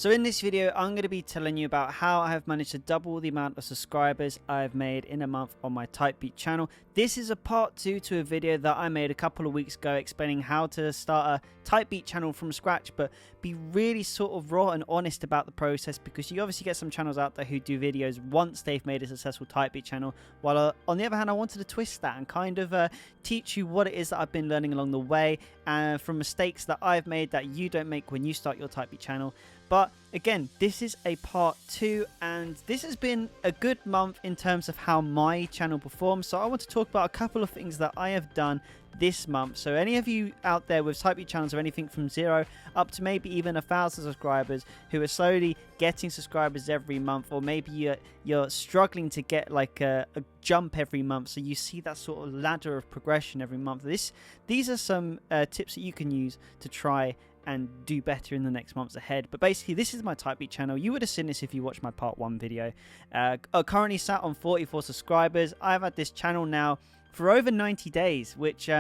So in this video, I'm going to be telling you about how I have managed to double the amount of subscribers I've made in a month on my Typebeat channel. This is a part 2 to a video that I made a couple of weeks ago explaining how to start a Typebeat channel from scratch, but be really sort of raw and honest about the process, because you obviously get some channels out there who do videos once they've made a successful Typebeat channel, while on the other hand I wanted to twist that and kind of teach you what it is that I've been learning along the way and from mistakes that I've made that you don't make when you start your Typebeat channel. But again, this is a part 2, and this has been a good month in terms of how my channel performs. So I want to talk about a couple of things that I have done this month. So any of you out there with Typebeat channels or anything from 0 up to maybe even 1,000 subscribers who are slowly getting subscribers every month, or maybe you're struggling to get like a jump every month, so you see that sort of ladder of progression every month. These are some tips that you can use to try and do better in the next months ahead. But basically, this is my Typebeat channel. You would have seen this if you watched my part 1 video. Currently sat on 44 subscribers. I've had this channel now for over 90 days, which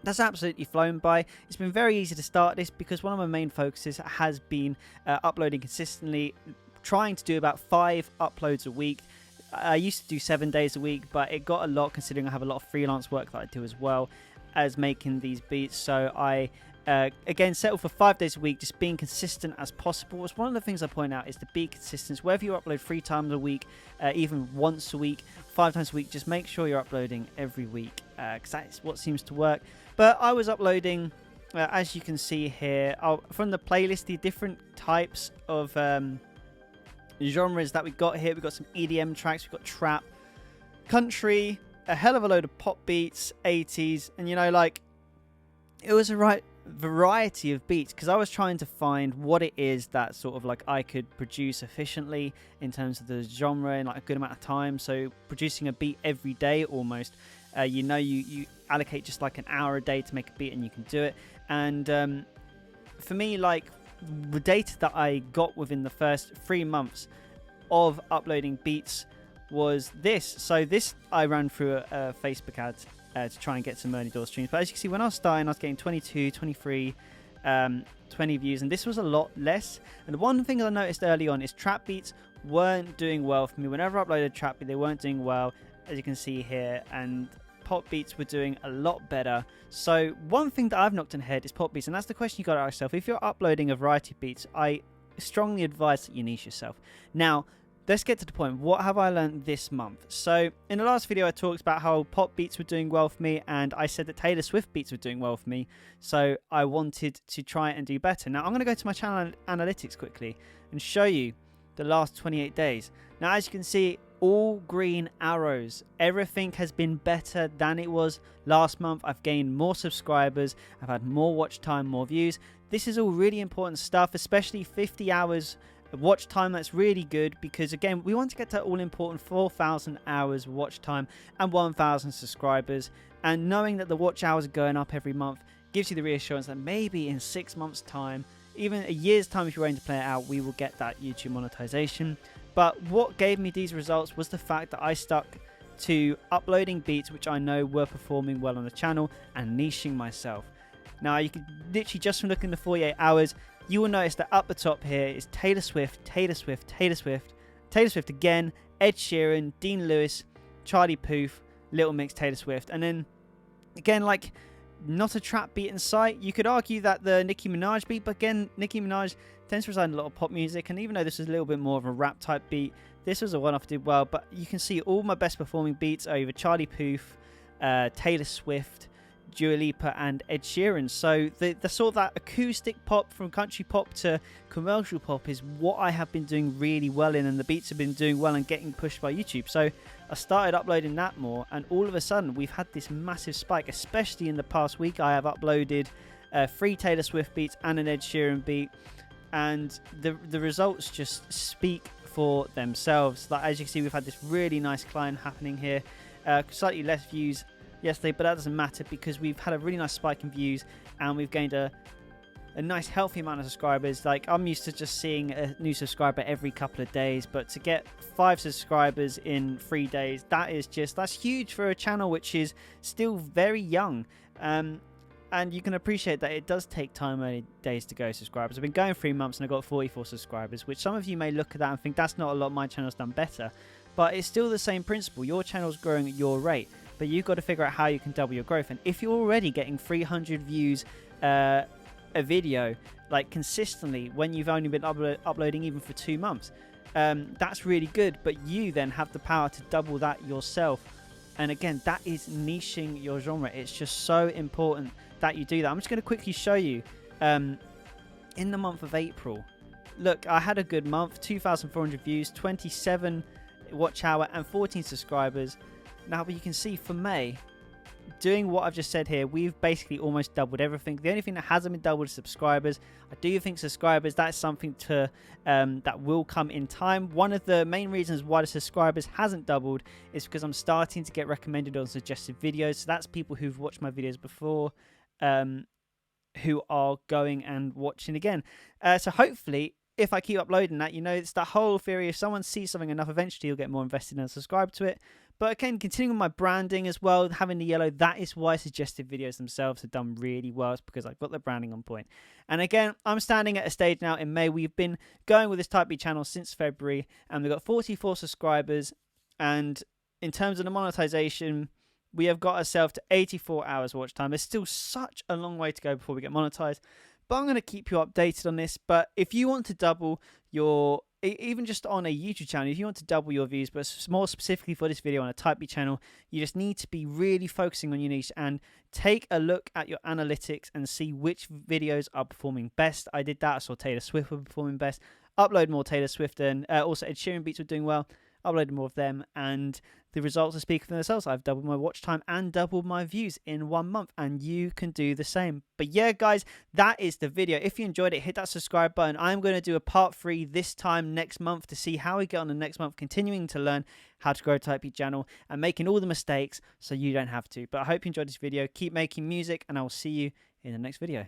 that's absolutely flown by. It's been very easy to start this because one of my main focuses has been uploading consistently, trying to do about 5 uploads a week. I used to do 7 days a week, but it got a lot considering I have a lot of freelance work that I do as well as making these beats. So I again settle for 5 days a week, just being consistent as possible. It's one of the things I point out is to be consistent. Whether you upload 3 times a week, even once a week, 5 times a week, just make sure you're uploading every week, because that's what seems to work. But I was uploading, as you can see here, from the playlist, the different types of genres that we got here. We've got some EDM tracks, we've got trap, country, a hell of a load of pop beats, 80s, and you know, like, it was a right variety of beats, because I was trying to find what it is that sort of like I could produce efficiently in terms of the genre in like a good amount of time. So producing a beat every day almost, you allocate just like an hour a day to make a beat and you can do it. And for me, like, the data that I got within the first 3 months of uploading beats was this. So this I ran through a Facebook ad to try and get some early door streams, but as you can see, when I was starting, I was getting 22, 23, 20 views, and this was a lot less. And the one thing I noticed early on is trap beats weren't doing well for me. Whenever I uploaded trap beat, they weren't doing well, as you can see here, and pop beats were doing a lot better. So one thing that I've knocked on the head is pop beats, and that's the question you got to ask yourself. If you're uploading a variety of beats, I strongly advise that you niche yourself. Now, let's get to the point. What have I learned this month? So in the last video, I talked about how pop beats were doing well for me, and I said that Taylor Swift beats were doing well for me. So I wanted to try and do better. Now I'm going to go to my channel analytics quickly and show you the last 28 days. Now, as you can see, all green arrows. Everything has been better than it was last month. I've gained more subscribers. I've had more watch time, more views. This is all really important stuff, especially 50 hours watch time. That's really good, because again, we want to get to all important 4,000 hours watch time and 1,000 subscribers. And knowing that the watch hours are going up every month gives you the reassurance that maybe in 6 months time, even a year's time if you're going to play it out, we will get that YouTube monetization. But what gave me these results was the fact that I stuck to uploading beats which I know were performing well on the channel and niching myself. Now you can literally, just from looking at the 48 hours, you will notice that up the top here is Taylor Swift, Taylor Swift, Taylor Swift, Taylor Swift again, Ed Sheeran, Dean Lewis, Charlie Puth, Little Mix, Taylor Swift. And then again, like, not a trap beat in sight. You could argue that the Nicki Minaj beat, but again, Nicki Minaj tends to reside in a lot of pop music, and even though this is a little bit more of a rap type beat, this was a one-off, did well. But you can see all my best performing beats are either Charlie Puth, Taylor Swift, Dua Lipa and Ed Sheeran. So the sort of that acoustic pop from country pop to commercial pop is what I have been doing really well in, and the beats have been doing well and getting pushed by YouTube. So I started uploading that more, and all of a sudden we've had this massive spike. Especially in the past week, I have uploaded 3 Taylor Swift beats and an Ed Sheeran beat, and the results just speak for themselves. Like, as you can see, we've had this really nice climb happening here. Slightly less views yesterday, but that doesn't matter because we've had a really nice spike in views and we've gained a nice healthy amount of subscribers. Like, I'm used to just seeing a new subscriber every couple of days, but to get 5 subscribers in 3 days, that's huge for a channel which is still very young. And you can appreciate that it does take time, early days to go, subscribers. I've been going 3 months and I've got 44 subscribers, which some of you may look at that and think that's not a lot, my channel's done better. But it's still the same principle. Your channel's growing at your rate, but you've got to figure out how you can double your growth. And if you're already getting 300 views a video, like consistently, when you've only been uploading even for 2 months, that's really good. But you then have the power to double that yourself. And again, that is niching your genre. It's just so important that you do that. I'm just going to quickly show you in the month of April. Look, I had a good month, 2,400 views, 27 watch hour and 14 subscribers. Now, but you can see for May, doing what I've just said here, we've basically almost doubled everything. The only thing that hasn't been doubled is subscribers. I do think subscribers, that's something to that will come in time. One of the main reasons why the subscribers hasn't doubled is because I'm starting to get recommended on suggested videos. So that's people who've watched my videos before, who are going and watching again. So hopefully, if I keep uploading that, you know, it's that whole theory. If someone sees something enough, eventually you'll get more invested and subscribe to it. But again, continuing with my branding as well, having the yellow, that is why suggested videos themselves have done really well. It's because I've got the branding on point. And again, I'm standing at a stage now in May. We've been going with this Type B channel since February, and we've got 44 subscribers. And in terms of the monetization, we have got ourselves to 84 hours watch time. There's still such a long way to go before we get monetized. But I'm going to keep you updated on this. But if you want to double your, even just on a YouTube channel, if you want to double your views, but more specifically for this video on a Type B channel, you just need to be really focusing on your niche and take a look at your analytics and see which videos are performing best. I did that. I saw Taylor Swift were performing best. Upload more Taylor Swift, and also Ed Sheeran beats were doing well. Uploaded more of them, and the results are speaking for themselves. I've doubled my watch time and doubled my views in 1 month, and you can do the same. But yeah, guys, that is the video. If you enjoyed it, hit that subscribe button. I'm going to do a part 3 this time next month to see how we get on the next month, continuing to learn how to grow a Type B channel and making all the mistakes so you don't have to. But I hope you enjoyed this video. Keep making music, and I will see you in the next video.